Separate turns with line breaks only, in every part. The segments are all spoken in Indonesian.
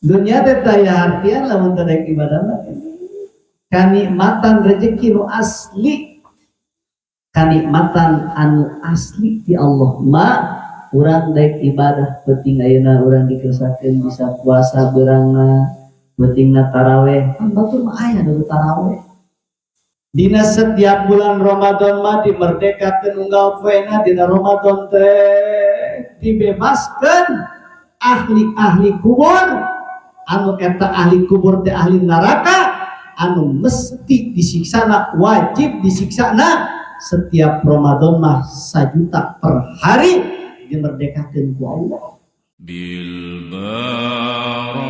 Dunia teh daya artian lamun teu daek ibadah mah kanikmatan rezeki nu asli, kanikmatan anu asli di Allah mah urang daek ibadah penting ayeuna urang dikersakeun bisa puasa beurangna pentingna tarawih batur mah aya nu tarawih dina setiap bulan Ramadan mah dimerdekakeun unggal poena dina Ramadan teh dibebaskeun ahli-ahli kubur anu eta ahli kubur teh ahli neraka anu mesti disiksana wajib disiksana setiap Ramadan mah 1 juta per hari dimerdekakeun ku Allah
bil barakah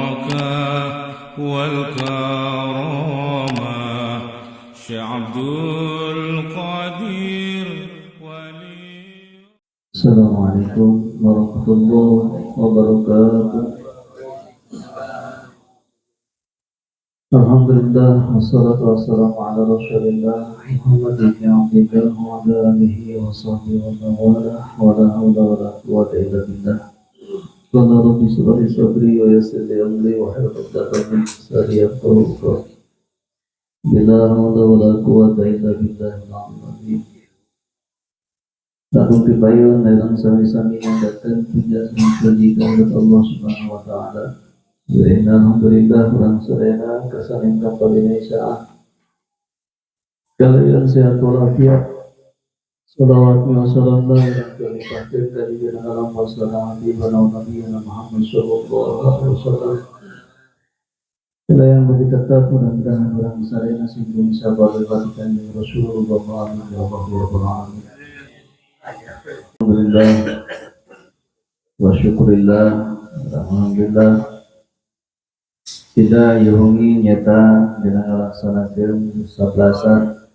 wal karamah Syabdul Qadir wali.
Assalamualaikum warahmatullahi wabarakatuh. Alhamdulillah wassalatu wassalamu ala rasulillah Muhammadin abdillah wa ala alihi wa sahbihi wa la hawla wa la quwwata illa billah. Qala rabbi shrah li sadri wa yassir li amri wa hlul 'uqdatam min lisani yafqahu qawli. Bila hawla wa la quwwata illa billah al-'aliyyil azim. Lalu dipayun dalam sami-sami yang datang puja menjadikan Allah Subhanahu wa taala. Wa inna alhamdulillah orang serena kesaling kapal Indonesia. Kalian sehat walafiat. Salawat wa salam yang terlimpahkan dari dalam masalah Nabi Muhammad sallallahu alaihi wasallam. Bila yang lebih tetap mudah-mudahan orang serena sehingga bisa berlewatikan dengan Rasulullah SAW. Alhamdulillah wa syukurillah. Alhamdulillah kita yungi nyata dengan melaksanakan sablasan.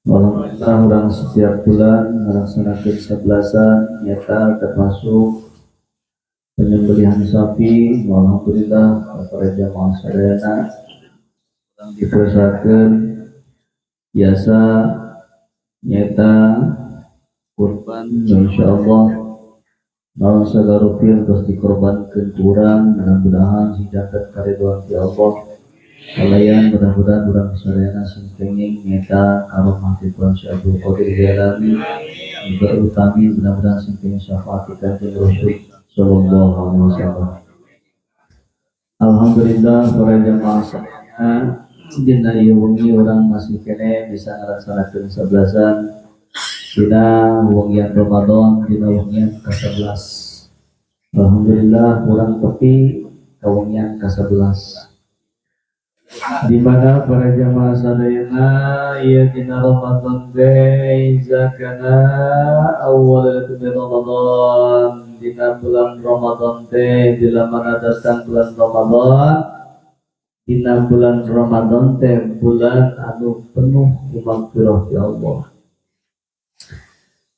Alhamdulillah orang setiap bulan melaksanakan sablasan nyata termasuk penyembelihan sapi. Alhamdulillah para jamaah sadayana yang dipersakan biasa nyata kurban insyaallah naon sagala rupiah terus dikorbankeun kurang mudah-mudahan hidapat karidhoan ti Allah kalayan mudah-mudahan urang sadayana sengkenging nyata karomah ti Tuhan Syabdul Qadir Jailani juga utami mudah-mudahan sengkenging syafaat ti Kanjeng Rasul sallallahu alaihi wasallam. Alhamdulillah para jamaah sekalian dina ieu wengi urang masih kene bisa ngalaksanakeun sablasan dina wengian Ramadan dina wengian ke-11. Alhamdulillah kurang tepi ka wengian ke-11 di mana para jamaah sadayana ieu dina Ramadan teh zakana awal Ramadan dina bulan Ramadan teh bila mana datang bulan Ramadan dina bulan Ramadan teh bulan anu penuh maghfirah ya Allah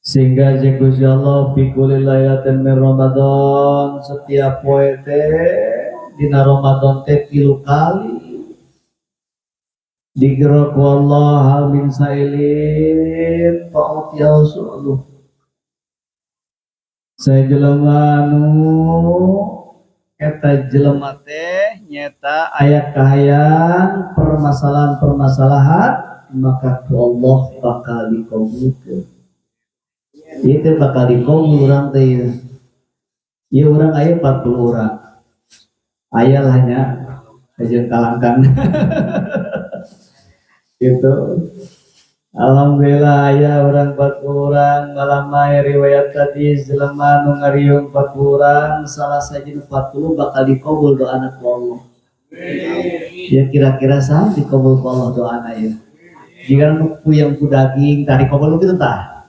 sehingga Gusti Allah fi kulli lailatin min Ramadan setiap poe teh dina Ramadan teh 3 kali digerak ku Allah hal min sailin fa'ut ya Rasulullah saya jelema anu eta jelema teh nyata aya kahayang permasalahan-permasalahan maka ku Allah bakal dikabulkeun. Itu bakal dikabul urang teh ieu urang aya 40 orang aya hanya aja kalangkan gitu. Alhamdulillah aya urang 40 orang ngalamai riwayat hadis jelema nu ngariung 40 orang salah sajina 40 bakal dikabul doana ku Allah. Ya kira-kira saha dikabul ku Allah doana ieu. Jika nu puyeng ku daging tah dikabul kitu tah.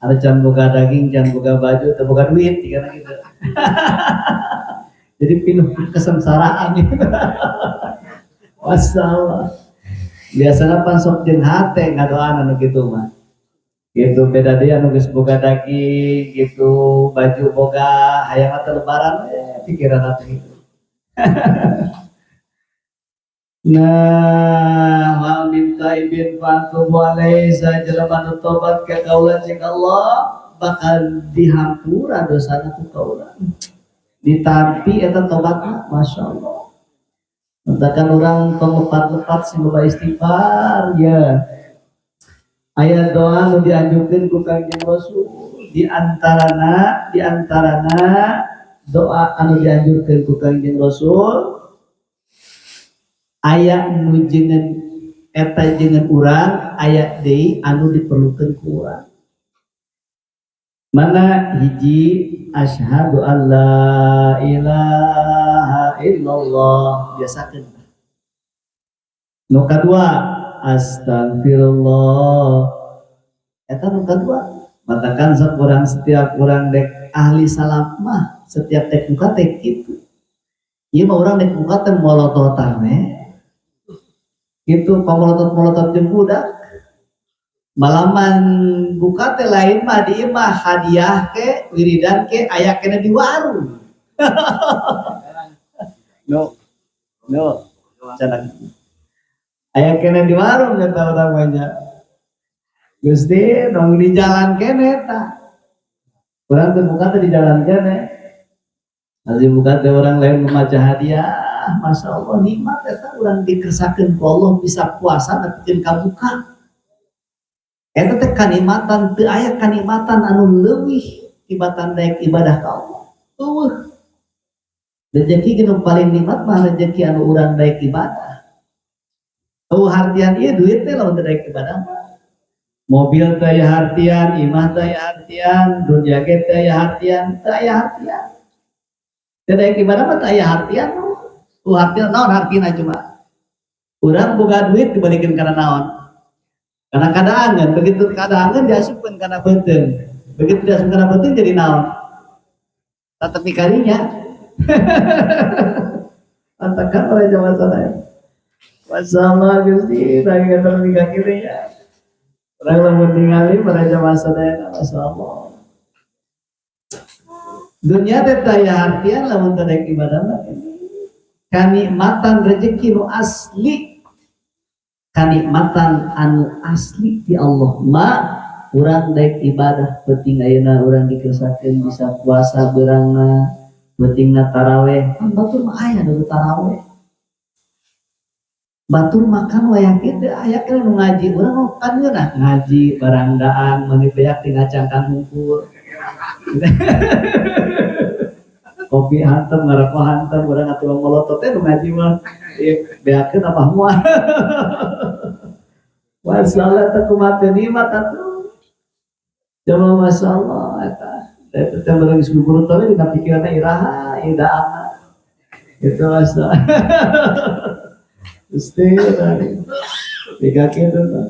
Ada can boga daging, can boga baju, teu boga duit karena gitu. Jadi pinuh kesengsaraan gitu. Masalah. Biasanya pan sok jeung hate ngadoan anu kitu mah. Gitu beda dia anu geus boga daging gitu, baju boga, hayang teh lebaran pikiran hati gitu. Nah, hal minta ibin fatubu alaihi sajelema nu tobat ka kaulan cek Allah bakal dihampura dosana ku kaulan. ditampi eta tobatna masyaallah. Mentakan orang penglepat-lepat sing loba istighfar ya. Aya doa nu dianjurkeun ku Kangjeng Rasul di antarana doa anu dianjurkeun ku Kangjeng Rasul aya nu jengen eta jengen urang aya deui anu diperlukeun ku urang. Mana hiji asyhadu alla ilaha illallah biasakeun. Nu kadua astagfirullah. Eta nu kadua. Matakan sakurang setiap urang dek ahli salaf mah setiap dek buka teh kitu. Ieu mah urang dek buka teh molototan we. Kitu pamolotot-molotot jeung budak. Malaman buka teh lain mah di mah hadiah ke wiridan ke aya kena di warung. No canak aya kena di warung kata orang banyak. Gusti dong di jalan kene ta orang teh buka teh di jalan kene nanti buka teh orang lain memaca hadiah. Masya Allah nikmat eta orang dikersakeun ku Allah bisa puasa tapi kabuka. Eta teh kanikmatan teu aya kanikmatan anu leuwih tibatan daek ibadah ka Allah. Eueuh. Rezeki nu paling nikmat mah rezeki anu urang daek ibadah. Hartian ieu duit teh lamun teu daek ibadah. Mobil teh aya hartian, imah teh aya hartian, dunya ge teh aya hartian, teu aya hartian. Teu daek ibadah mah teu aya hartian. Hartian naon hartina cuma. Urang boga duit dibalikeun kana naon? Karena kadaangan, begitu kadaangan diasupkan karena beuteung. Begitu diasupkan karena beuteung jadi naon? Tatapi kalinya. Antakan para jamaah saleh. Masyaallah Gusti, tadi kata tiga kirinya. Orang lamun ningali para jamaah saleh, masyaallah. Dunia teh aya hartian lamun teu daek ibadah mah. Kanikmatan rezeki nu asli. Kanikmatan anu asli di Allah ma urang daek ibadah penting ayeuna urang dikersakeun bisa puasa beurangna pentingna taraweh batur mah aya nu taraweh batur makan wayah kitu aya kana nu ngaji urang mah kan geunah ngaji barangdaan meuni beak di ngacangkan hungkul kopi hantem ngaroko hantem urang atuh molotot teh nu ngaji mah beakeun apa moal. Masalah teh kumaha teu nikmat atuh. Coba masyaallah eta. Eta teh bareng guru teh dina pikiranna iraha idaana. Itu masalah. Gusti tiga kitu teh.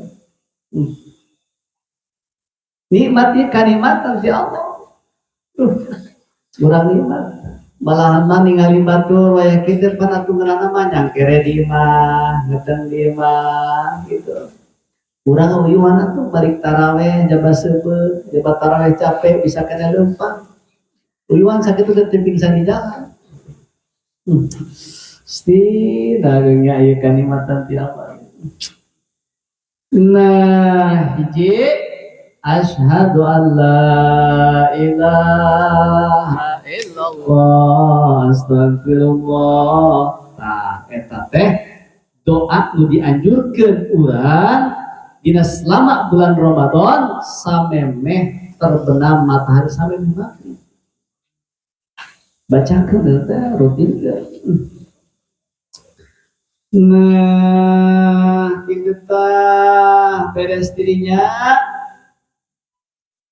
Nikmat ieu kanikmatan si Allah. Urang nikmat. Malahan mah ningali batur wayah kitu pan atuh ngeunana mah nyangkere di imah, ngedeung di imah gitu. Urang uyuhan atuh balik taraweh jabat seubeuh, jabat taraweh capek bisa kena leumpang. Uyuhan sakitu teh pingsan di jalan. Pasti dagingnya aya kanikmatan ti Allah. Nah, hiji asyhadu an la ilaha illallah astagfirullah. Tah eta teh doa nu dianjurkeun urang dina selama bulan Ramadan samemeh terbenam matahari sampai maghrib. Bacakeun teh rutin teh. Nah, kita beres dirinya.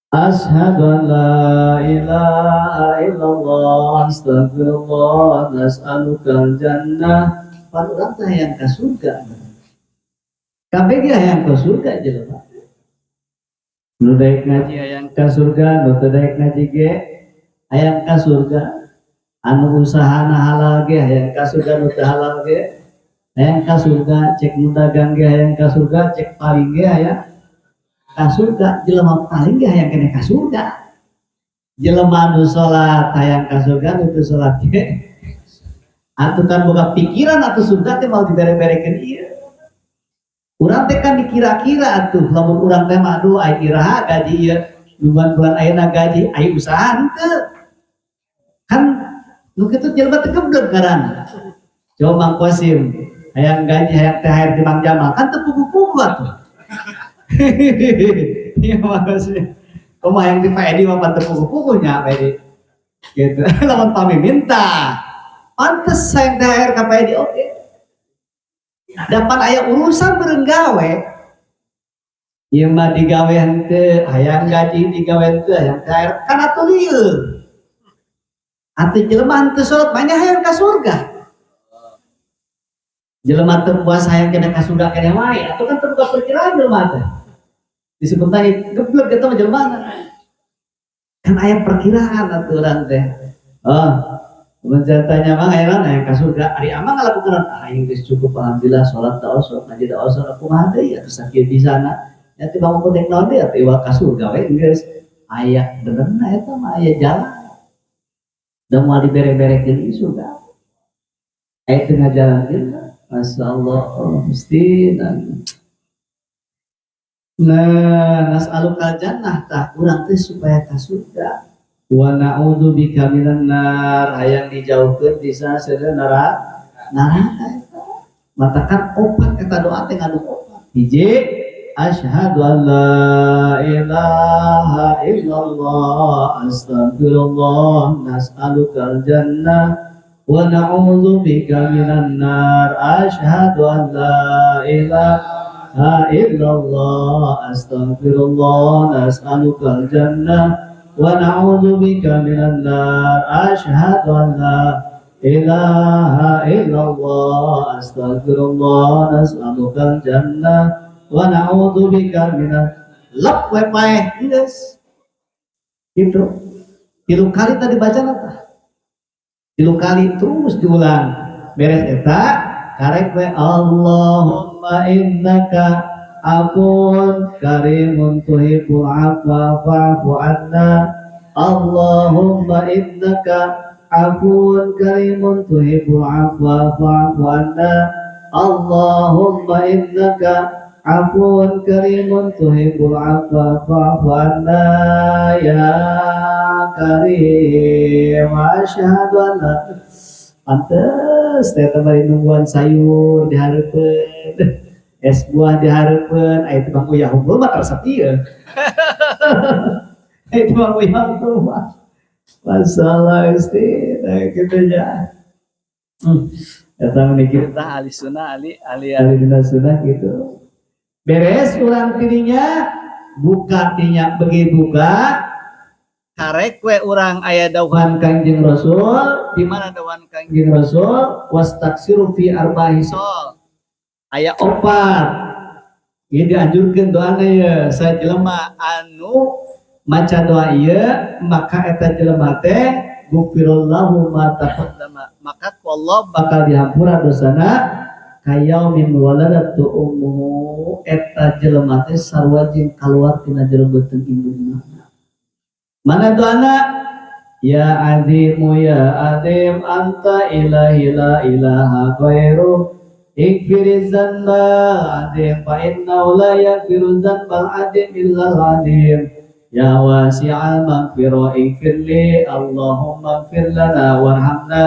Asyhadu an la ilaha illallah astagfirullah nas'alukal jannah. Pan urang teh hayang ka surga. Kabeh ge hayang ka surga jelema. Nu daek ngaji hayang ka surga, nu teu daek ngaji ge hayang ka surga. Anu usahana halal ge hayang ka surga, nu teu halal ge hayang ka surga. Cek nu dagang ge hayang ka surga, cek paling ge hayang ka surga. Jelema paling ge hayang kene ka surga. Jelema nu salat hayang ka surga, nu teu salat ge atuh kan boga pikiran atuh surga teh mau dibere-berekeun ieu. Urang teh kan dikira-kira atuh lamun urang teh mah aduh ai iraha gaji ieu bulan ayeuna gaji ai usaha henteu. Kan
Nu kitu jelema teh geblek karana. Coba Mang Qasim, hayang gaji hayang THR di Mang Jamal kan teu pugu-pugu atuh. Iya maksudnya. Kumaha yang di Pak Edi mah teu pugu-pugunya Pak Edi. Gitu. Lawan pami minta. Pantes hayang THR ka Pak Edi oke. Dapat aya urusan beureung gawe. Ieu mah digawean teu hayang gaji digawean teu hayang THR kan atuh lieur. Atuh jelema teu salat mah hayang ka surga. Jelema teu puas hayang kena ka surga kene wae, atuh kan teu boga perkiraan jelema teh. Disebut tadi geblek eta mah jelema. Kan aya perkiraan atuh urang teh. Oh, menjatanya mah hayang ka surga, ari amang ngalakukeun aing geus cukup alhamdulillah salat taos, ngaji taos, kumaha deui atuh sakieu di sana. Ya teh bangun penting naon deui atuh iwal ka surga we geus aya benerna eta mah aya jalan. Da moal dibere-berekeun di surga. Aya teu ngajalankeun. Masyaallah mesti nah nas'alukal jannah tah urang teh supaya ka surga wa na'udzu bika minan nar hayang dijauhkeun ti saeureun neraka matakan opat eta doa teh ngandung opat hiji asyhadu an la ilaha illallah astagfirullah nas'alukal jannah wa na'udzu bika minan nar asyhadu an la ilaha illallah astaghfirullah nas'alukal jannah wa na'udzu bika minan nar asyhadu an la ilaha illallah astaghfirullah nas'alukal jannah wa na'udzu bika minan lep we paeh geus gitu 3 kali tadi baca tah 3 kali terus diulang beres eta karek we Allahumma innaka afun karimun tuhibbul afwa fa'fu anna Allahumma innaka afun karimun tuhibbul afwa fa'fu anna Allahumma innaka afun karimun tuhibbul afwa fa'fu anna ya karim asyhadu an la pantes teh bari nungguan sayur dihareupeun es buah dihareupeun aya teh Bang Uyah unggul mah resep ieu aya teh Bang Uyah unggul mah masalah isti kitu nya eta mikir tah ahli sunnah ahli dina sunnah gitu beres urang tidinya buka tinya begi buka karek we urang aya dawuhan Kangjeng Rasul di mana dawuhan Kangjeng Rasul wastaksiru fi arba'i sol aya 4 ieu dianjurkeun doana ye sajelema anu maca doa ieu maka eta jelema teh gufirallahu ma taqaddama maka ku Allah bakal dihampura dosana kayaumim waladatu ummu eta jelema teh sarua jeung kaluar tina jero beuteung indungna. Mana doana? Ya azimu ya azim anta ilahi la ilaha ghairu ikfiriz zanba azim fa innahu la yaghfiru zanbal azim illa azim ya wasi'al maghfirah ikfirli Allahumma ighfir lana warhamna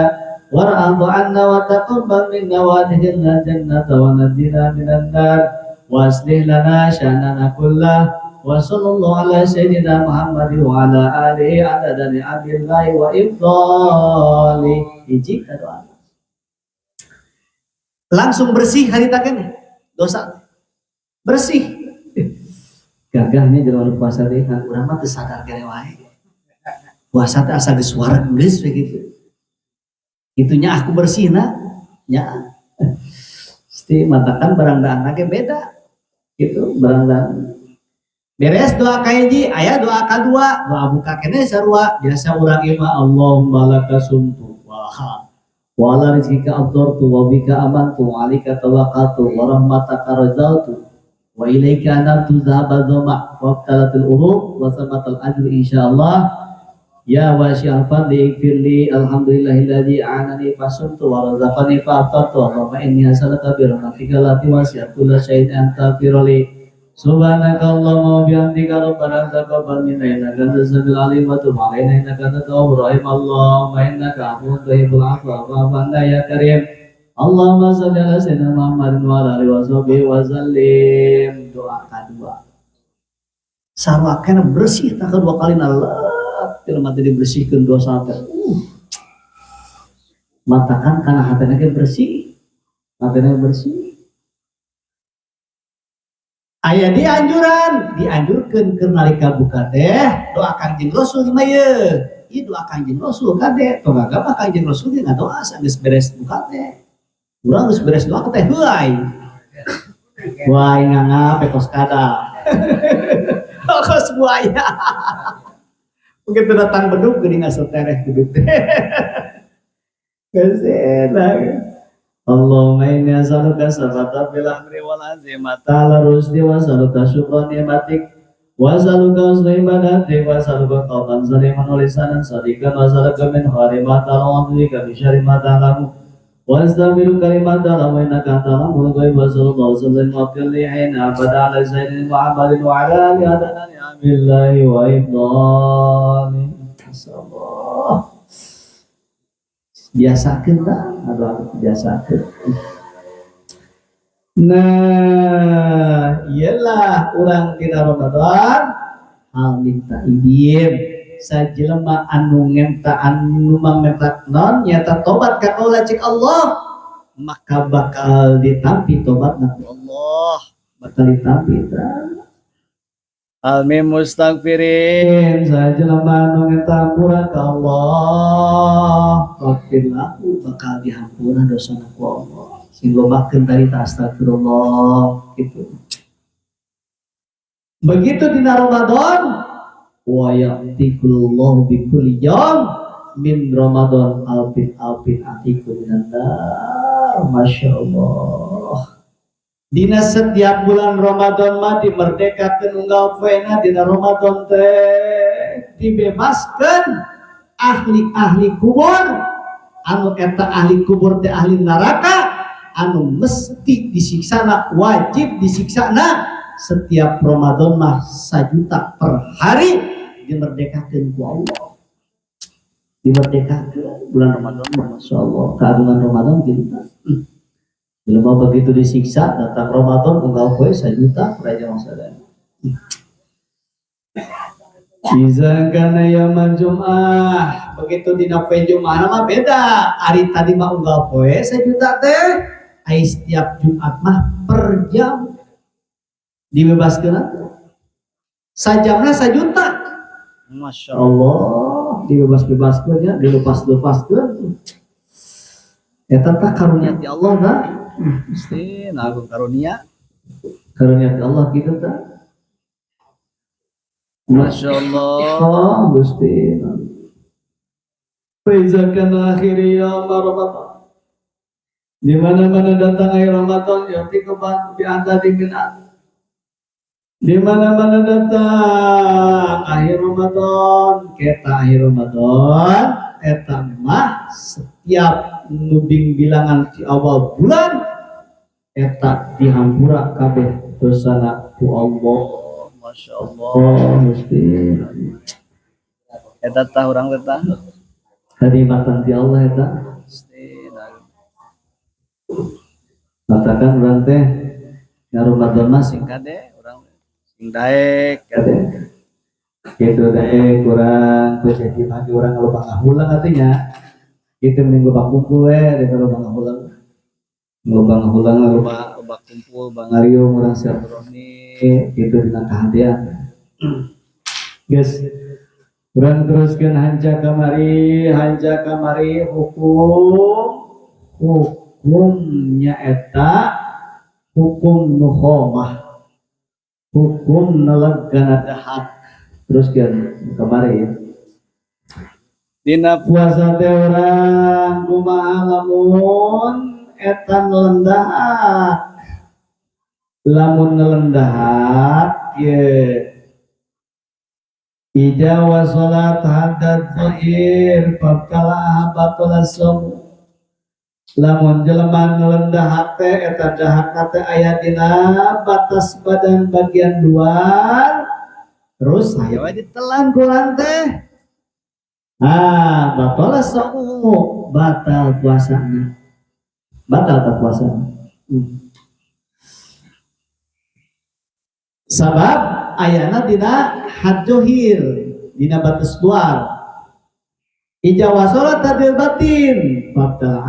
war'adhu anna wa taqabbal minna wa adkhilna jannata wa najina minan nar wa aslih lana sya'nana kullah wa sallallahu ala sayyidina Muhammad wa ala alihi adada ni'amillahi wa ifdali hiji doa langsung bersih harita keneh dosa bersih gagahnya jelema puasa teh kan urang mah teu sadar keneh wae puasa teh asa geus wareg geus begitu itunya aku bersihna nya pasti matakan barang daanna ge beda gitu barang daan beres doa kahiji aya doa kadua doa buka keneh sarua biasa urang ieu mah Allahumma laka sumtu wa ala rizqika afdhartu wa bika amantu wa alika tawakkaltu wa rahmataka razaqtu wa ilaika anabtu dhahaba dhama wa abtalatul uruq wa samatal ajri insyaallah ya wasi'al fadli firli alhamdulillahilladzi a'anani fasumtu wa razaqani fa aftartu Allahumma inni as'aluka bi rahmatika allati wasi'at kulla syai'in anta firli
Subhanakallahumma wa bihamdika rabbana taqabbal minna innaka antas samiul alim wa tub alaina innaka antat tawwabur rahim. Allahumma innaka afuwwun tuhibbul afwa fa'fu anna ya karim. Allahumma shalli ala sayyidina Muhammadin wa ala alihi washabihi wa sallim. Doa kedua. Sarwakeun bersih tak kedua kali nalep film mati dibersihkeun dosa teh. Matakan kana hatena ge bersih. Hatena bersih. Aya dianjurkeun keur nalika buka teh doa Kangjeng Rasul mah ye. Ieu doa Kangjeng Rasul kade, tong agama Kangjeng Rasul ge ngadoa geus beres buka teh. Urang geus beres doa teh heuai. Wai nganga pekos kada. Kos buaya. Begitu datang bedug geuning asotereh bedug teh. Geus Allahumma inni as'aluka sabata fil amri wal azimata ala rusdi wa as'aluka syukra ni'matik wa as'aluka husna ibadatik wa as'aluka qalban saliman wa lisanan sadiqan wa as'aluka min khairi ma ta'lamu wa min syarri ma ta'lamu wa astaghfiruka lima ta'lamu innaka ta'lamul ghaib wa sallallahu alaihi wa sallam li hina abada ala sayyidina Muhammadin wa ala alihi adana ni'amillahi wa ibdani sallallahu biasakeun tah atuh biasakeun. Nah, iyalah urang dina Ramadan hal minta idin sajelema anu ngenta anu mangmenta non nyata tobat ka kaula cik Allah maka bakal ditampi tobatna ku Allah bakal ditampi tah. Almi mustaghfirin sajelema anu ngenta hampura ka Allah fakir lahu bakal dihampura dosana ku Allah sing lobakeun tadi astagfirullah gitu. Begitu dina Ramadan wa ya'tikullahu bi kulli yawm min Ramadan alfin atiku minan nar. Masyaallah. Dina setiap bulan Ramadan mah dimerdekakeun unggal poena dina Ramadan teh dibebaskeun ahli-ahli kubur anu eta ahli kubur teh ahli neraka anu mesti disiksana wajib disiksana setiap Ramadan mah 1 juta per hari dimerdekakeun ku Allah. Dimerdekakeun bulan Ramadan mah masyaallah keagungan Ramadan gitu. Jelema begitu disiksa datang Ramadan unggal poe 1 juta raja masalah. Iza kana yaumul Jum'ah begitu dina poe Jumat mah beda. Ari tadi mah unggal poe 1 juta teh ai setiap Jumat mah per jam dibebaskeun atuh. Sajamna 1 juta. Masya Allah dibebas-bebaskeun ya, dilepas-lepaskeun. Eta tah karunia ti Allah tah. Mesti agung karunia ti Allah gitu tah. Masya Allah Gusti. Faizakan akhiri yaum Ramadan. Di mana-mana datang akhir Ramadan yati keban bi anta diminat. Di mana-mana datang akhir Ramadan, kita akhir Ramadan eta mah setiap nubing bilangan di awal bulan eta dihampura kabeh dosana ku Allah. Masya Allah Gusti. Eta tah urang teh tah karimatan ti Allah eta. Katakan urang teh ya Ramadan mah sing kade urang sing daek kade. Kitu daek urang teu jadi mah urang loba ngahulang artinya. Kitu minggu bakumpul we dek loba ngahulang. Loba ngahulang loba kumpul bangariung urang silaturahmi kitu dina kahadian. Geus urang teruskeun hanja kamari hukumnya eta hukum nukhamah hukum nalagana dahak terus kan kemarin dina puasa teh urang kumaha lamun eta ngelendahak ye ida wa salat hadat zahir faqala batul as-sawm
lamun jelema ngelendahak teh eta dahakna teh aya dina batas badan bagian luar terus aya we ditelan ku urang teh batal saumu batal puasana batal tak puasana sabab ayana dina had johir dina batas luar ijawa sholat tadil batin batal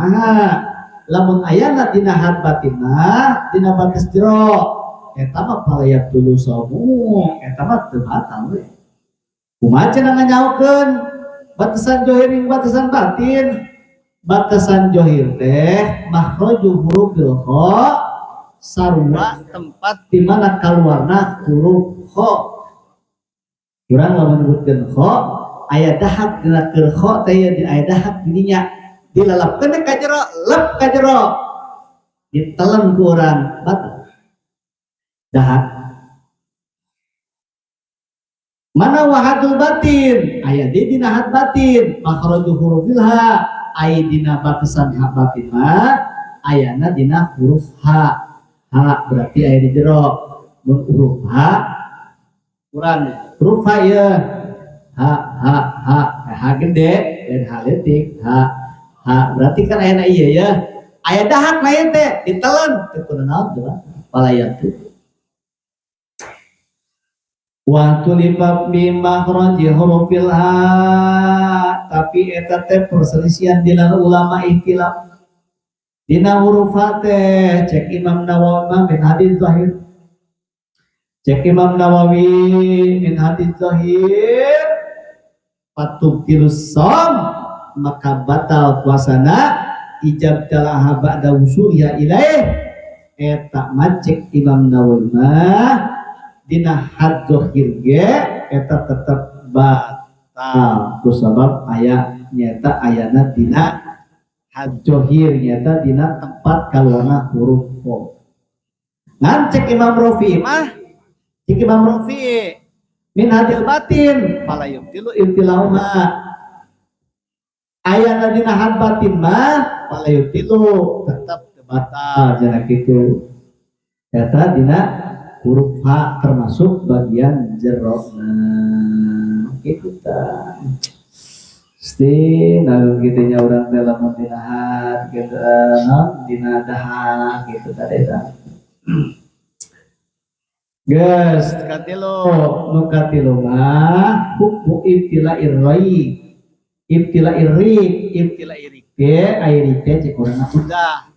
lamun ayana dina had batinna dina batas jero eta mah palayat dulu saumu eta mah teu batal we kumaha cenah nganyaokeun batasan johir jeung batasan batin batasan johir teh makhraju hurufil kha sarua tempat di mana kaluarna huruf kha urang lamun nyebutkeun kha aya dahak dina keur kha teh aya dahak didinya dilalapkeun ka jero lep ka jero ditelen ku urang batal dahak mana wahadul batin aya di dina had batin makhraju hurufil ha aya dina batasan ha batin mah ayana dina huruf ha berarti aya di jero mun huruf ha urang huruf ha ya ha gede dan ha leutik ha berarti kan aya ieu ya aya dahak na ieu teh ditelen teu kudu naon tuh palayat tuh wa tulibab bi makhraji hurufil ha tapi eta teh perselisihan dina ulama ikhtilaf dina huruf ha teh cek Imam Nawawi min hadis zahir cek Imam Nawawi min hadis zahir patubtilus som maka batal puasana ijab talaha ba'da wusuliha ilaih eta macek Imam Nawawi mah dina had zahir ge eta tetep batal kusabab aya nyata ayana dina had zahir nyata dina tempat kaluarna huruf kha ngan cek Imam Rafi'i mah cek Imam Rafi'i min hadil batin fala yubtilu ibtilahuma ayana dina had batin mah fala yubtilu tetap batal jangan gitu eta dina huruf ha termasuk bagian jero gitu ta pasti nalu kitu nya urang teh lamun dina had gitu dina dahak gitu tadi ta Ges, katilo, nu katilo mah hukum ibtila irri, ibtila irik ke airi teh cek urang udah.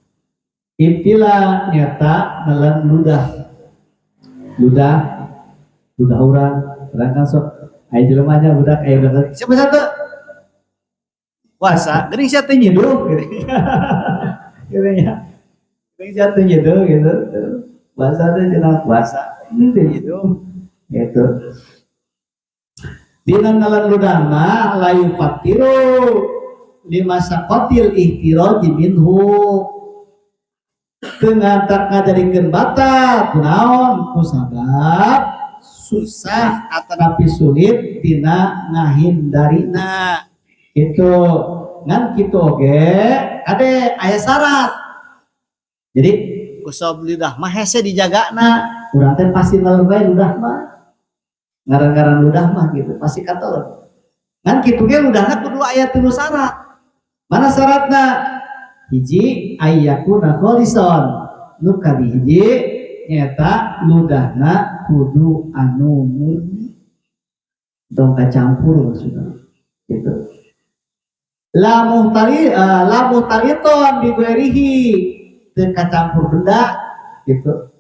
Ibtila nyata nelan ludah urang kan sok aya jelema nya budak aya budak. Siapa satu? Puasa, geuning sia teh nyiduh gitu. Geuning sia teh nyiduh gitu. Puasa teh cenah puasa. Gitu dina ngalan ludah mah layu fatiru lima sakotil ihtiraj minhu tengah tak ngajarikeun batal kunaon kusabab susah atanapi sulit dina ngahindarina itu ngan kitu oge ade aya syarat jadi kusab lidah mah hese dijagana urang teh pasti naleun bae ludah mah ngaran-ngaran ludah mah gitu pasti kateleun ngan kitu ge ludahna kudu aya 3 syarat mana syaratna hiji ayyakuna kholison nu kahiji nyata ludahna kudu anu murni dong kacampur maksudna gitu la muhtaliton bi ghairihi teu kacampur benda gitu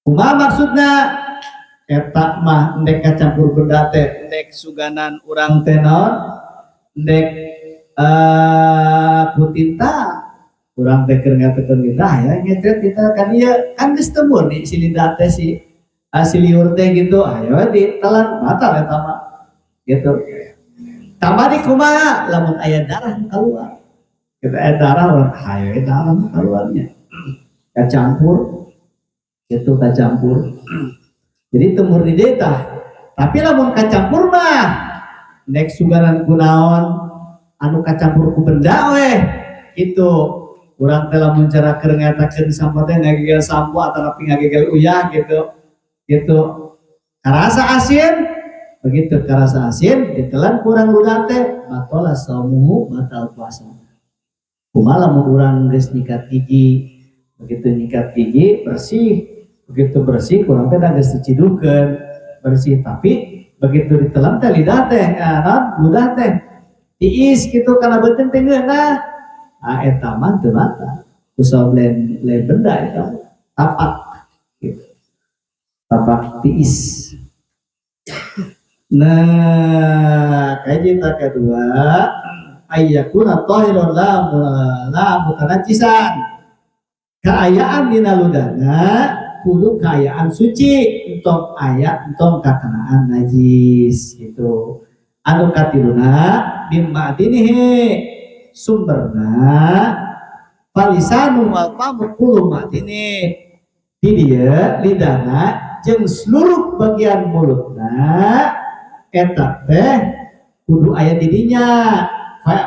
kumaha maksudna eta mah endek kacampur benda teh endek suganan urang teh naon endek putinta urang teh keur ngatekeun lidah ya nyetret kita kan ieu kan geus teu murni si lidah teh si liur teh gitu aya ditelan batal eta mah gitu tambah di kumaha lamun aya darah keluar kita aya darah hayo darah keluarnya kacampur itu kacampur jadi temur di deta tapi lamun kacampur mah nek sugaran kunaon anu kacampur ku benda weh itu urang teh lamun cara keur ngatakeun sampo teh ngagegel sampo atau ngagegel uyah gitu karasa asin begitu karasa asin ditelan kurang ludah teh batal saumuhu batal puasa kumaha lamun urang geus nyikat gigi begitu nyikat gigi bersih begitu bersih kurang teh geus dicidukeun bersih tapi begitu ditelan teh lidah teh ludah teh tiis gitu karena beuteung teh geuna eta mah teu batal usaha lain benda eta tapak gitu tapak tiis. Nah kajita kedua ayyakuna tahiran la mutanajisan kaayaan dina ludana kudu kaayaan suci entong aya entong kakenaan najis gitu anu katiluna bima'dinihi sumberna palisanu wal famu kullu ma'dini di dieu lidahna jeung seluruh bagian mulutna eta teh kudu aya di dinya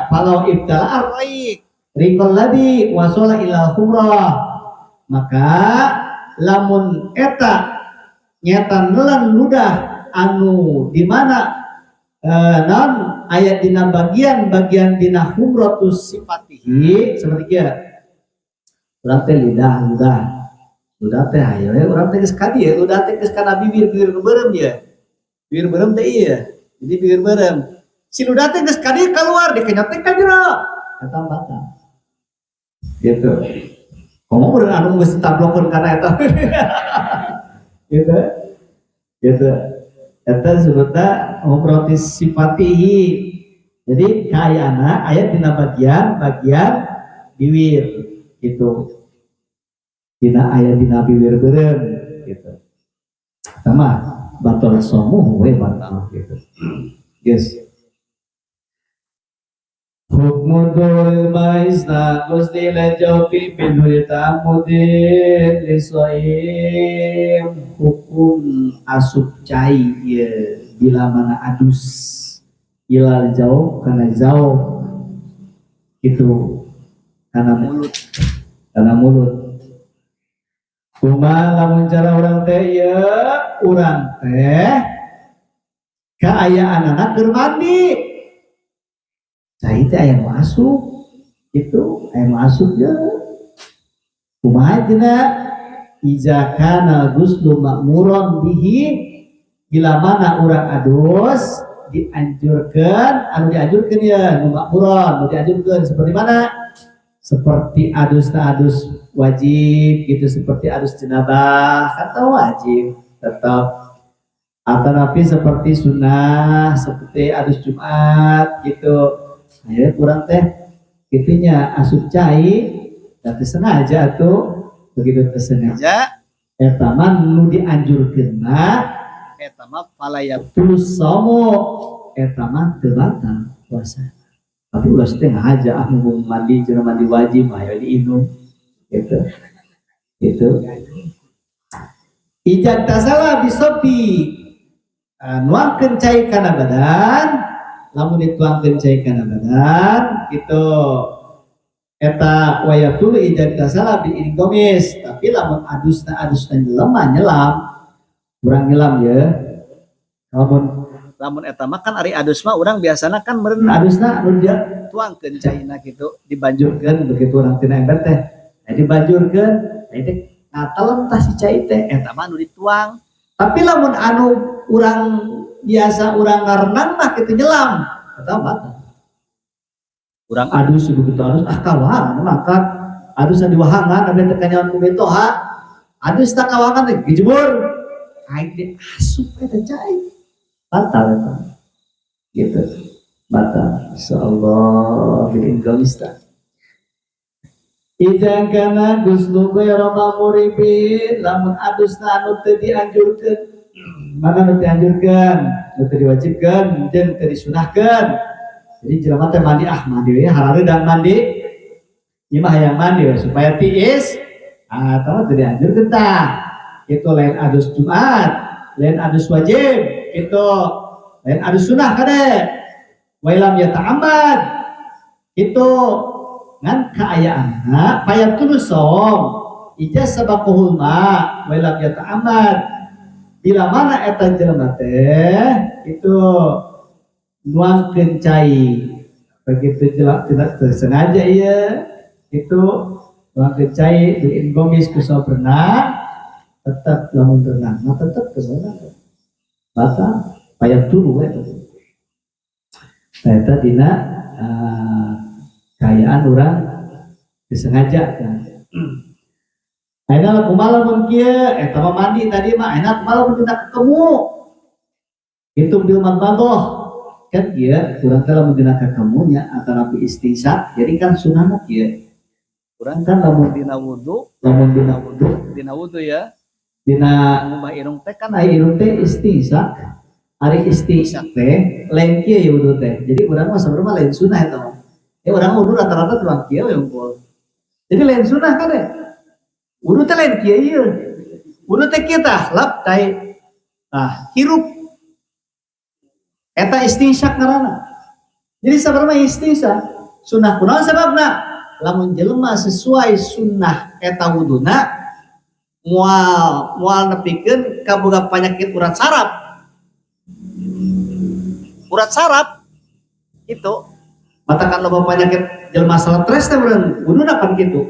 falau ibtala ar-raik rikal ladhi wasala ila khumrah maka lamun eta nyata nelan ludah anu di mana non ayat dina bagian dina humratus sifatihi seperti kia urang teh ludah teh hayo urang teh geus kadi ya ludah teh geus kana bibir beureum ya bibir beureum teh iya jadi bibir beureum si ludah teh geus kadi keluar dikenyot teh ka jero eta batal gitu komo urang anu geus tablokeun kana eta gitu eta sebutna humratus sifatihi jadi kaayana ayat dina bagian bibir gitu dina aya dina bibir beureum gitu sama batal somuh we batal gitu yes hukmul maisna gustila jawfi bidul tamudin lisoim hukum asup cai ya bila mana adus ilal jauh karena jauh itu karena mulut Kuma lamun cara urang teh ya urang teh kaayaan anak keur mandi cai teh aya masuk itu aya masuk ya kumaha cenah iza kana ghuslu ma'muron bihi bila mana urang adus dianjurkeun anu dianjurkeun ya nu ma'muron nu dianjurkeun seperti mana seperti adus wajib gitu seperti adus jenabah atau wajib tetap atau tapi seperti sunnah seperti adus Jumat gitu ya kurang teh gitunya asup cai tapi sengaja tuh begitu tersengaja eta mah nu dianjurkeun mah eta mah falayabtul somo eta mah teu batal puasa tapi ulah teh ngahaja anu mandi cenah mandi wajib aya diinum gitu ijat tasala bisopi nuangkeun cai kana badan lamun dituangkeun cai kana badan gitu eta wayatul ijat tasala bi gomis tapi lamun adusna nyelam urang nyelam ya lamun eta mah kan ari adus mah urang biasana kan meureun adusna anu dia tuangkeun caina gitu dibanjurkeun begitu urang tina ember teh dibanjurkeun teh ngatelem tah si cai teh eta mah anu dituang tapi lamun anu urang biasa urang ngarenang mah kitu nyelam eta batal urang adus begitu adus kawangan mangkat adus di wahangan anu teh kanyawan ku betoha adus tah kawangan teh dijebur aing teh asup eta cai batal eta gitu batal insyaallah bil gamista Ijan kana guslu ghairu mamuribin lamun adusna anu teu dianjurkeun mana anu teu dianjurkeun anu teu diwajibkeun jeung teu disunahkeun jadi jelema teh mandi we hareureudang mandi ieu mah hayang mandi we supaya tiis atawa teu dianjurkeun tah itu lain adus Jumat lain adus wajib itu lain adus sunah kade wailam ya ta'ammad itu ngan kaayaanna payap tulu som ijaz sabaquhul ma wa lam yata'ammad bila mana eta jelema teh itu nuangkeun cai begitu jelas tidak tersengaja ya itu nuangkeun cai bikin gomis ku berenang tetap lamun berenang nah tetap kesenang maka payap tulu we eta dina kayaan orang disengaja kan. Aina kumaha mun kieu eta mah mandi tadi mah aina kumaha mun dina ketemu. Itu bil madbadah kan kieu urang teh lamun dina ketemu nya antara pi istinsak jadi kan sunahna kieu. Urang kan lamun dina wudu ya dina ngubah irung teh kan aya irung teh istinsak. Ari istinsak teh lain kieu ya wudu teh. Jadi urang mah sabar mah lain sunah eta mah. Orang wudu rata-rata tuang kieu yang jadi lain sunah kan ya wudu teh lain kieu ieu wudu teh kieu tah lap tai hirup eta istinsak ngaranna jadi sabarma istinsak sunah kunaon sababna lamun jelema sesuai sunnah eta wuduna moal nepikeun ka boga panyakit urat saraf itu matakan loba penyakit jelema stres teh urang wuduna kan gitu.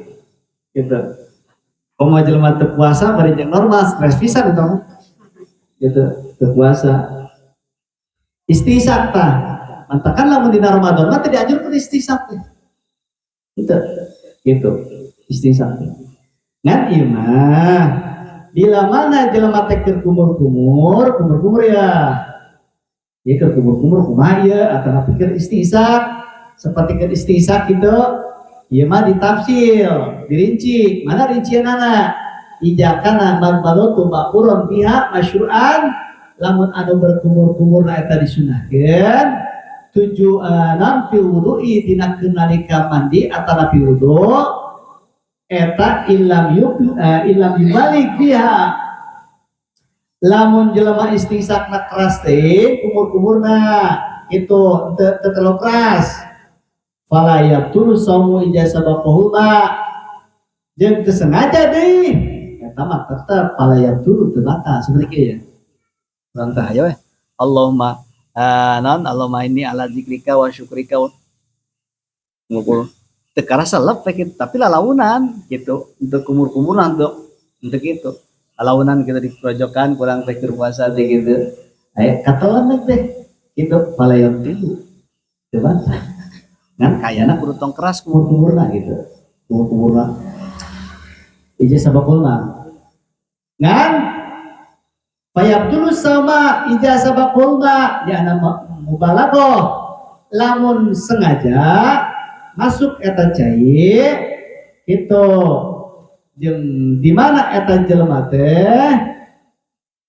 Komo jelema teu puasa bari jeung normal stres pisan eta mah. Gitu, teu puasa. Istinsak tah. Matakan lamun dina Ramadan mah teu dianjurkeun istinsak teh. Gitu. Istinsak. Ngan ieu mah bila mana jelema teh keur kumur-kumur ya. Ieu keur kumur-kumur kumaha ieu atana pikir istinsak. Seperti ke istinsak gitu ieu mah ditafsir dirinci mana rincianana ijakana madbalotu baquron pihak masyru'an lamun anu berkumur-kumur eta disunahkeun tujuanan fil wudu'i dina nalika mandi atau fi wudu eta illam yubalik fiha lamun jelema istinsakna keras teh kumur-kumurna itu teu terlalu keras fala yabtul saumu ijazah bakohuma jeung kesengaja deui eta mah tetep fala yabtul teu batal seperti kieu ya urang teh aya we Allahumma Allahumma inni ala zikrika wa syukrika ngukul teu karasa lep gitu tapi lalaunan gitu untuk kumur-kumuran untuk itu lalaunan kita di pojokan kurang teh puasa teh gitu aya katelan teh gitu fala yabtul teu batal kan kayana kudu tong keras kumur-kumurna gitu kumur-kumurna ijazah bakulna ngan payabdulu sama ijazah bakulna di ana mubalaghah lamun sengaja masuk eta cai itu jeung di mana eta jelema teh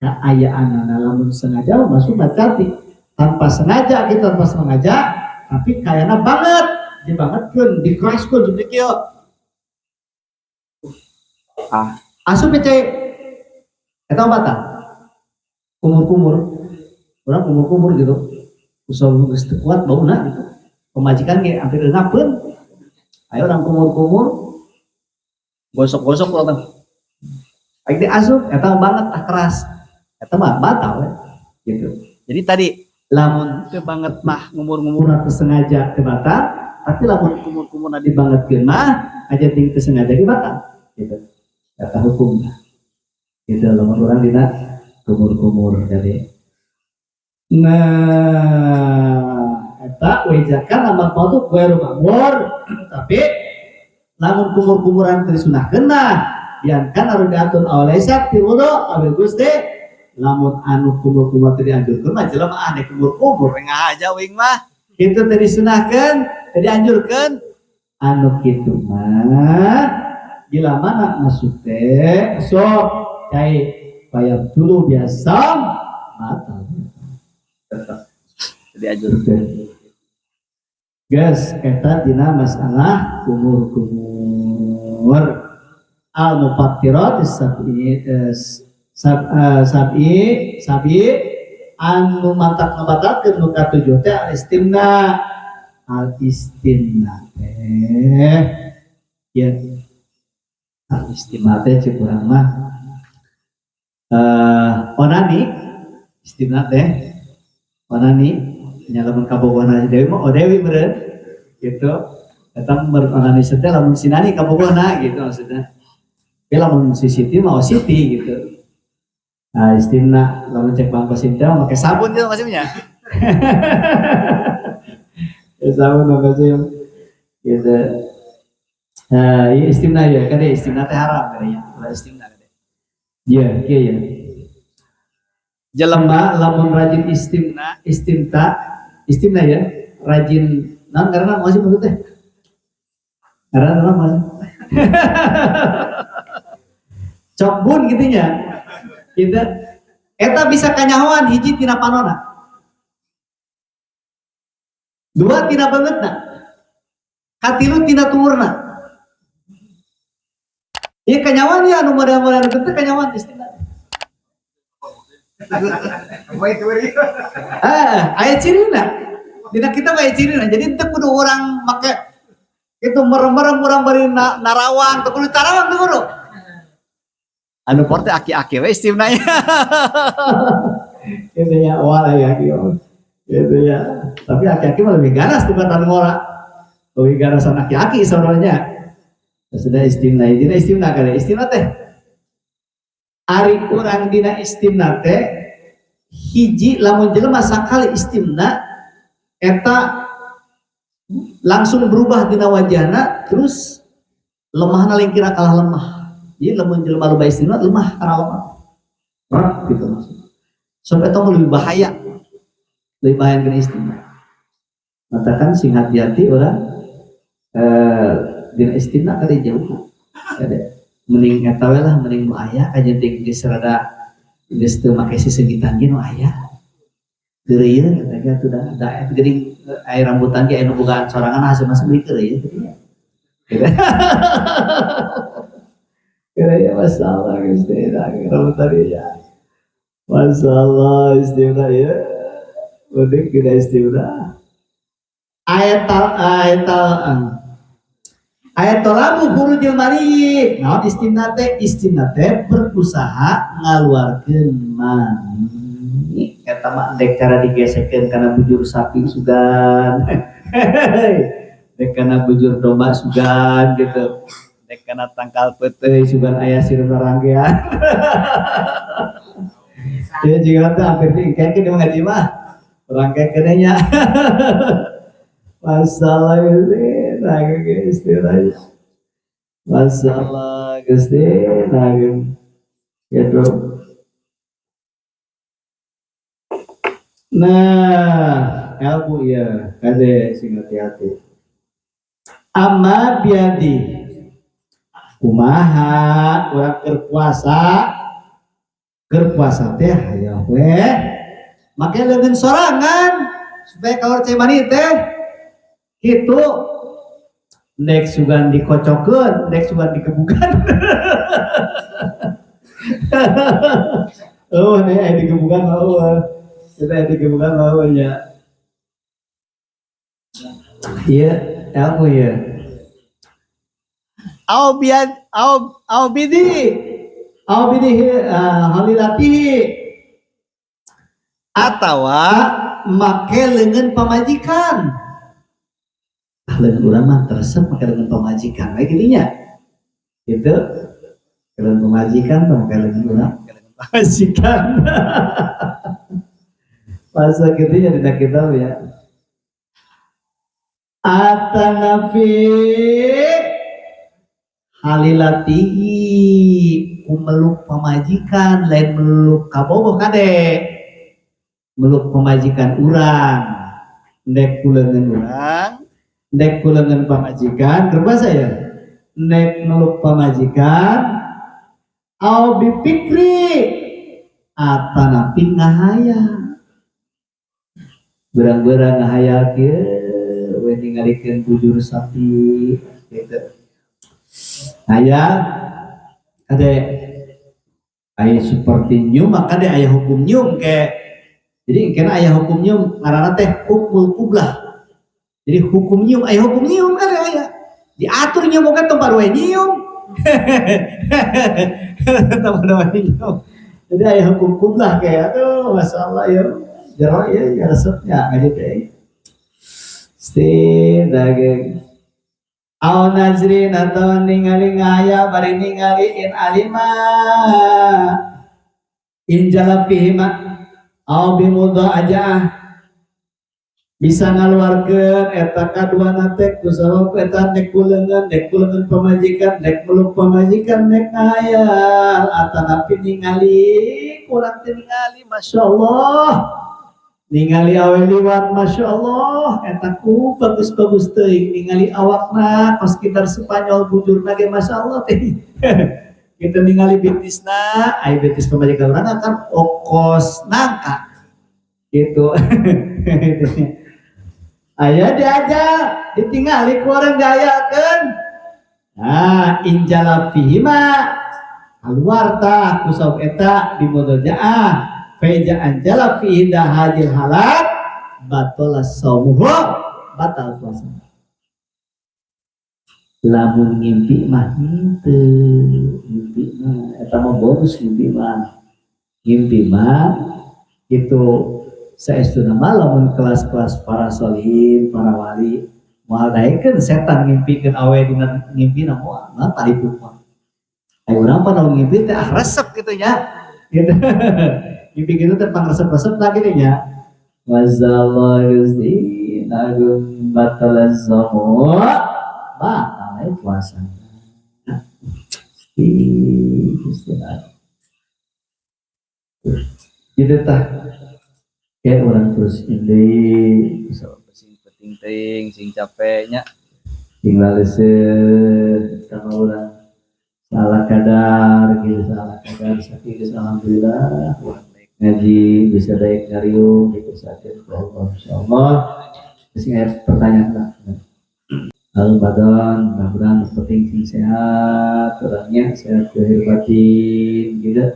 kaayaanana lamun sengaja masuk berarti tanpa sengaja gitu tanpa sengaja tapi kayaknya banget dibangetkeun dikeraskeun jadi kieu asup cai eta batal kumur-kumur urang kumur-kumur gitu usaha geus teu kuat bauna gitu pemajikan ge hampir ngapeun ayo urang kumur-kumur gosok-gosok urang aing teh asup eta banget keras eta mah batal gitu jadi tadi lamun teu banget mah ngumur-ngumur atau sengaja teu batal tapi lamun kumur-kumurna dibangetkeun mah aja ting teu sengaja ge batal gitu kata hukum gitu lamun urang dina kumur-kumur jadi nah eta wejakan amal fardhu ghairu ma'mur tapi lamun kumur-kumuran teu disunahkeun nah biarkan arudatun awalaisat fi wudu abil gusti lamun anu kumur-kumur tadi anjurkeun mah jelema ane kumur-kumur ngahaja wing mah kitu teh disunahkeun teh dianjurkeun anu kitu mah bila mana masuk teh sok cai bayar dulu biasa batal tetap dianjurkeun guys eta dina masalah kumur-kumur al mufattirat sabi anu mantak ngebatalkeun nu katujuh teh istimna al istimna ya al istimna cek urang mah onani istimna onani nyalamun kabogona Dewi mah Dewi beureun gitu eta onani teh lamun sinani kabogona gitu maksudnya tapi lamun si Siti mau Siti gitu. Nah istimna lamun cek Bang Kosim teh make sabun gitu maksudnya. Ya sabun Bang Kosim gitu. Nah, iya istimna ya, kade istimna teh haram kadenya. Ulah istimna kade. Iya, kieu ya. Jelema lamun rajin istimna ya, rajin naon karena masih maksud teh. Karena naon masih. Cokbun gitu nya. Kita eta bisa kanyahoan hiji tina panona. Dua tina bangetna. Katilu tina tuurna. Ieu kanyawan ya anu model-model teh kanyawan istimna. Aya cirina. Dina kita aya cirina. Jadi teu kudu urang make itu merem-merem urang bari narawang, teu kudu tarawang teu kudu. Anu porte aki-aki we istimna nya. Itu ya awal ya kieu. Gitu ya. Tapi aki-aki mah lebih ganas tibatan ngora. Lebih ganasan aki-aki sauranya. Sudah istimna, dina istimna kali istimna teh. Ari urang dina istimna teh hiji lamun jelema sakali istimna eta langsung berubah dina wajahna terus lemahna lingkira kalah lemah. Jadi lamun jelema loba istimna lemah karena lemah. Rap gitu maksudnya. Sampai eta lebih bahaya. Lebih bahaya dina istimna. Matakan sing hati-hati urang dina istimna kali jauh ada mending eta we lah mending nu aya kajenting geus rada geus teu make sisegitan ge nu aya geureuyeuh eta ge atuh da geuning air rambutan ge anu bogaan sorangan hasil masuk beli geureuyeuh teh ya geureuyeuh masalah geus teh rambutan ya masalah istimna ya udah kita istimna ayat tolabu khurujul mani. Naon istimna teh berusaha ngaluarkeun mani. Eta mah dek cara digesekeun kana bujur sapi sugan. Dek kana bujur domba sugan gitu. Dek kana tangkal peuteuy sugan aya sirup ranggean. Jadi juga teh hampir dingkeun ke ngaji mah. Rangke kenenya. Masalah ini naga istilahnya masalah gusti naga gitu. Nah ilmu ya kade sing hati-hati amma biadi kumaha urang kerpuasa teh aya we make leungeun sorangan supaya kaur cemani teh itu nek sugan dikocokeun, nek sugan dikebukan. Oh, nek dikebukan mau. Nek dikebukan mau nya. Iya, ilmu ya. Au bidi halilatihi atawa make leungeun pamajikan. Leungeun urang mah teresep make leungeun pamajikan we gitunya. Gitu. Leungeun pamajikan make leungeun urang, make leungeun pamajikan. Masa gitunya dina kita ya. Atanafi halilatihi meluk pamajikan lain meluk kabogoh kade. Meluk pamajikan urang. Ndek kuleungeun urang nek kulengan pamajikan kerba saya nek meluk pamajikan au bipikri atanapi ngahaya berang-berang ngahaya kieu we ningalikeun bujur sapi gitu aya ade aya seperti nyum maka ade aya hukum nyum ke jadi kena aya hukum nyum ngaranna teh hukmul qublah. Jadi hukum nyium, hukum nyium kan ya. Diatur nyium kan tempat wae nyium. Tempat wae nyium. Jadi aya hukum lah kayak aduh masyaallah ya. Jero ya resepnya ngaji teh. Daging. Aw nazrin atau ningali ngaya bari ningali in alima in jalapihima aw bimudo aja bisa ngaluarkeun eta kaduana teh ku sabab eta nek kuleungeun pamajikan nek meluk pamajikan nek ngayal atanapi ningali kurang teh ningali masyaallah ningali awe liwat masyaallah eta ku bagus-bagus teuing ningali awakna pas sekitar Spanyol bujurna ge masyaallah teh kita ningali betisna ai betis pamajikan urang kan okos nangka gitu. Aya diajak ditinggali ku orang diayakeun. Nah, injala fihima keluar tah ku sabab eta di mudojaah faija anjala fi dahadil halal batal saumuhu batal puasa. Lamun ngimpi mah henteu, ngimpi mah eta mah bonus ngimpi mah itu saestuna mah lamun kelas-kelas para solihin, para wali moal daekeun setan ngimpikeun awe dina ngimpina moal mah taliput mah. Aya urang pan ngimpi teh resep kitu nya. Gitu. Ngimpi kitu teh pangresep-resep lah kitu nya. Masyaallah Gusti, agung batal zamu. Batal puasa. Gusti Allah. Gitu tah. Kayak orang terus ini sing penting sing capeknya sing laleuseun sama orang salah kadar sakit alhamdulillah ngaji bisa daek ngariung gitu sakit Allah insyaallah sing pertanyaan lah lalu badan mudah-mudahan penting sing sehat orangnya sehat lahir batin gitu.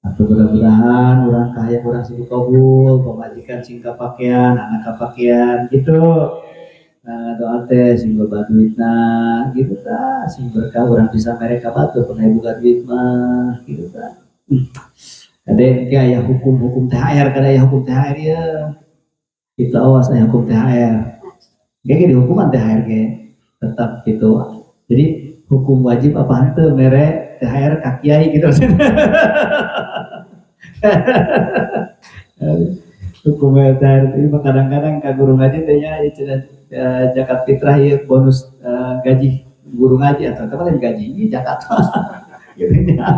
Atau mudah-mudahan orang kaya orang sing kabul, pemajikan sing kapakaian, anak kapakaian gitu. Nah, doa teh sing loba duitna gitu tah, sing berkah orang bisa mereka batu pernah buka duit mah gitu tah. Kade ge aya hukum THR kada aya hukum THR ya. Kita awas aya hukum THR. Ge dihukuman THR ge tetap gitu. Jadi hukum wajib apa henteu mere THR ka kiai gitu. Hukum THR ini kadang-kadang ka guru ngaji teh nya zakat fitrah ieu bonus gaji guru ngaji atau apa lain gaji ini zakat. Gitu nya.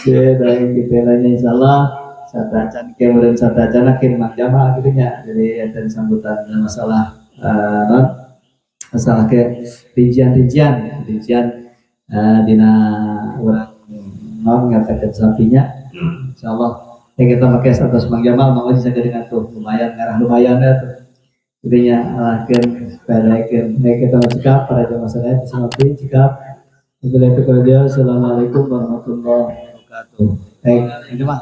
Ya, dan kita nanya insyaallah satacan kemudian satacan kirim jamaah gitu nya. Jadi ada sambutan masalah masalah ke rincian dina orang ngatakan sapinya insyaallah yang kita pakai atas Mang Jamal mau bisa dengan tuh lumayan ya tuh intinya alahkan sepelekan kita cekap para jamaah saya semakin cekap itu kerja. Assalamualaikum warahmatullahi wabarakatuh. Baik, ini mah